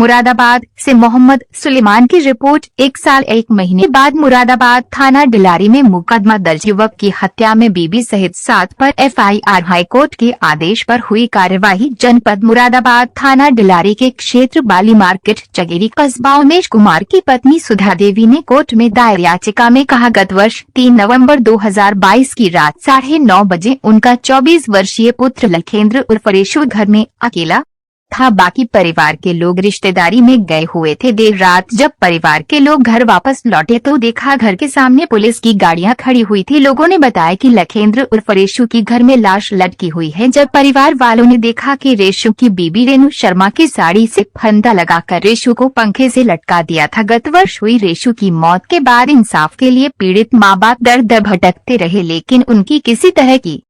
मुरादाबाद से मोहम्मद सुलेमान की रिपोर्ट। 1 साल 1 महीने बाद मुरादाबाद थाना डिलारी में मुकदमा दर्ज। युवक की हत्या में बीबी सहित 7 पर एफआईआर। हाईकोर्ट के आदेश पर हुई कार्यवाही। जनपद मुरादाबाद थाना डिलारी के क्षेत्र बाली मार्केट चगेरी कस्बा उमेश कुमार की पत्नी सुधा देवी ने कोर्ट में दायर याचिका में कहा, गत वर्ष 3 नवंबर 2022 की रात 9:30 बजे उनका 24 वर्षीय पुत्र लखेंद्र उर्फ रेशु घर में अकेला था। बाकी परिवार के लोग रिश्तेदारी में गए हुए थे। देर रात जब परिवार के लोग घर वापस लौटे तो देखा घर के सामने पुलिस की गाड़ियां खड़ी हुई थी। लोगों ने बताया कि लखेंद्र उर्फ रेशु की घर में लाश लटकी हुई है। जब परिवार वालों ने देखा कि रेशु की बीबी रेणु शर्मा की साड़ी से फंदा लगाकर रेशु को पंखे से लटका दिया था। गत वर्ष हुई रेशु की मौत के बाद इंसाफ के लिए पीड़ित माँ बाप दर दर भटकते रहे, लेकिन उनकी किसी तरह की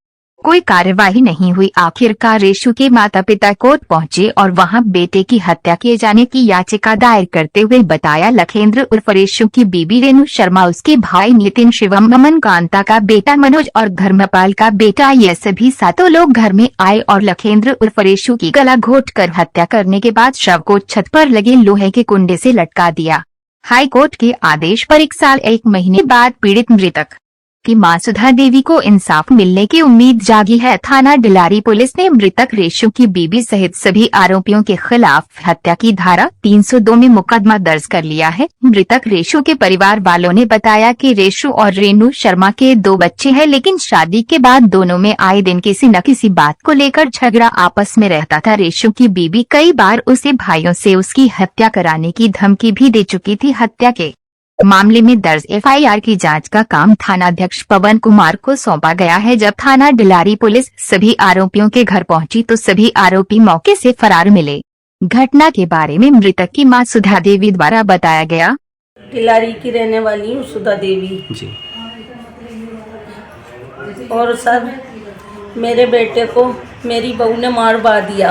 कोई कार्यवाही नहीं हुई। आखिरकार रेशु के माता पिता कोर्ट पहुंचे और वहां बेटे की हत्या किए जाने की याचिका दायर करते हुए बताया, लखेंद्र उर्फ रेशु की बीबी रेणु शर्मा, उसके भाई नितिन, शिवम, ममन, कांता का बेटा मनोज और धर्मपाल का बेटा, ये सभी 7 लोग घर में आए और लखेंद्र उर्फ रेशु की गला घोंटकर हत्या करने के बाद शव को छत पर लगे लोहे के कुंडे से लटका दिया। हाईकोर्ट के आदेश पर 1 साल 1 महीने बाद पीड़ित मृतक की मां सुधा देवी को इंसाफ मिलने की उम्मीद जागी है। थाना डिलारी पुलिस ने मृतक रेशु की बीबी सहित सभी आरोपियों के खिलाफ हत्या की धारा 302 में मुकदमा दर्ज कर लिया है। मृतक रेशु के परिवार वालों ने बताया कि रेशु और रेणु शर्मा के 2 बच्चे हैं, लेकिन शादी के बाद दोनों में आए दिन किसी न किसी बात को लेकर झगड़ा आपस में रहता था। रेशु की बीबी कई बार उसे भाइयों से उसकी हत्या कराने की धमकी भी दे चुकी थी। हत्या के मामले में दर्ज एफआईआर की जांच का काम थानाध्यक्ष पवन कुमार को सौंपा गया है। जब थाना डिलारी पुलिस सभी आरोपियों के घर पहुंची तो सभी आरोपी मौके से फरार मिले। घटना के बारे में मृतक की मां सुधा देवी द्वारा बताया गया, डिलारी की रहने वाली हूँ सुधा देवी जी। और सर, मेरे बेटे को मेरी बहू ने मारवा दिया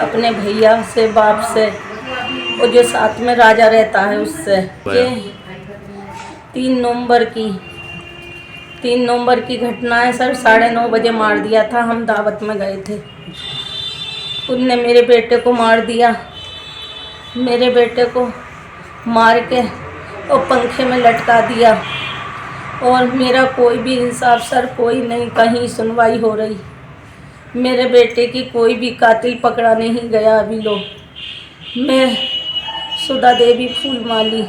अपने भैया से, बाप से, और जो साथ में राजा रहता है उससे। ये 3 नवंबर की घटना है सर। 9:30 बजे मार दिया था। हम दावत में गए थे, उनने मेरे बेटे को मार दिया। मेरे बेटे को मार के और पंखे में लटका दिया, और मेरा कोई भी इंसाफ सर, कोई नहीं, कहीं सुनवाई हो रही। मेरे बेटे की कोई भी कातिल पकड़ा नहीं गया अभी लोग। मैं सुधा देवी फूलमाली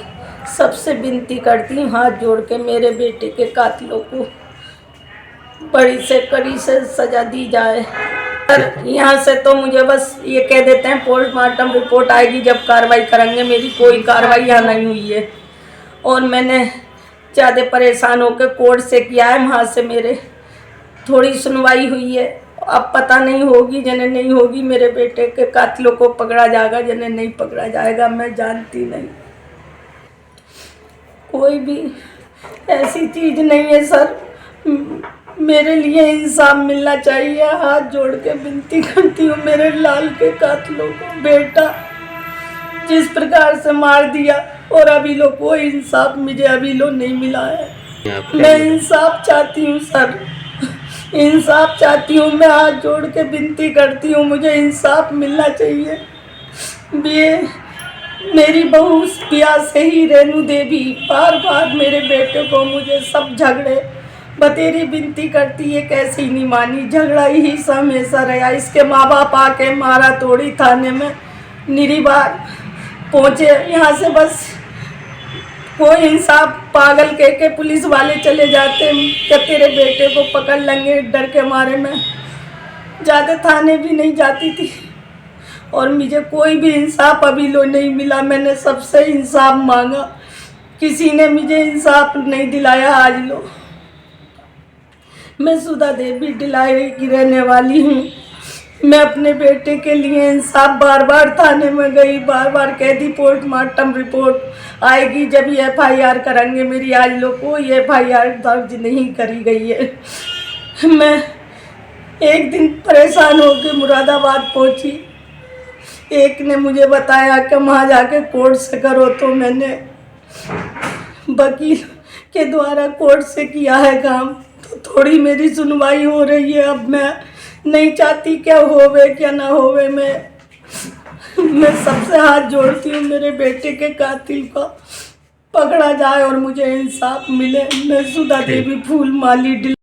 सबसे विनती करती हूँ, हाथ जोड़ के, मेरे बेटे के कातिलों को बड़ी से कड़ी से सजा दी जाए। सर, यहाँ से तो मुझे बस ये कह देते हैं पोस्टमार्टम रिपोर्ट आएगी जब कार्रवाई करेंगे। मेरी कोई कार्रवाई यहाँ नहीं हुई है, और मैंने ज़्यादा परेशान होकर कोर्ट से किया है। वहाँ से मेरे थोड़ी सुनवाई हुई है। अब पता नहीं होगी, जिन्हें नहीं होगी। मेरे बेटे के कातिलों को पकड़ा जाएगा, जिन्हें नहीं पकड़ा जाएगा मैं जानती नहीं। कोई भी ऐसी चीज़ नहीं है सर, मेरे लिए इंसाफ मिलना चाहिए। हाथ जोड़ के विनती करती हूँ, मेरे लाल के कातिलों को बेटा जिस प्रकार से मार दिया, और अभी लोग कोई इंसाफ मुझे अभी लोग नहीं मिला है। मैं इंसाफ चाहती हूँ सर, इंसाफ चाहती हूँ। मैं हाथ जोड़ के विनती करती हूँ, मुझे इंसाफ मिलना चाहिए। ये मेरी बहू पिया से ही रेणु देवी बार बार मेरे बेटे को, मुझे सब झगड़े बतेरी विनती करती है, कैसे ही नहीं मानी। झगड़ा ही हमेशा रहा। इसके माँ बाप आके मारा तोड़ी थाने में निरी बार पहुँचे। यहाँ से बस कोई इंसाफ पागल कह के पुलिस वाले चले जाते कि तेरे बेटे को पकड़ लेंगे। डर के मारे में ज़्यादा थाने भी नहीं जाती थी, और मुझे कोई भी इंसाफ अभी लो नहीं मिला। मैंने सबसे इंसाफ मांगा, किसी ने मुझे इंसाफ नहीं दिलाया। आज लो, मैं सुधा देवी डिलारी की रहने वाली हूँ। मैं अपने बेटे के लिए इंसाफ बार बार थाने में गई, बार बार कह दी पोस्टमार्टम रिपोर्ट आएगी जब ये एफआईआर करेंगे मेरी। आज लोग कोई एफआईआर दर्ज नहीं करी गई है। मैं एक दिन परेशान होकर मुरादाबाद पहुंची। एक ने मुझे बताया कि वहाँ जाके कोर्ट से करो, तो मैंने वकील के द्वारा कोर्ट से किया है काम, तो थोड़ी मेरी सुनवाई हो रही है। अब मैं नहीं चाहती क्या होवे क्या ना होवे। मैं मैं सबसे हाथ जोड़ती हूँ, मेरे बेटे के कातिल को पकड़ा जाए और मुझे इंसाफ मिले। मैं सुधा देवी फूल माली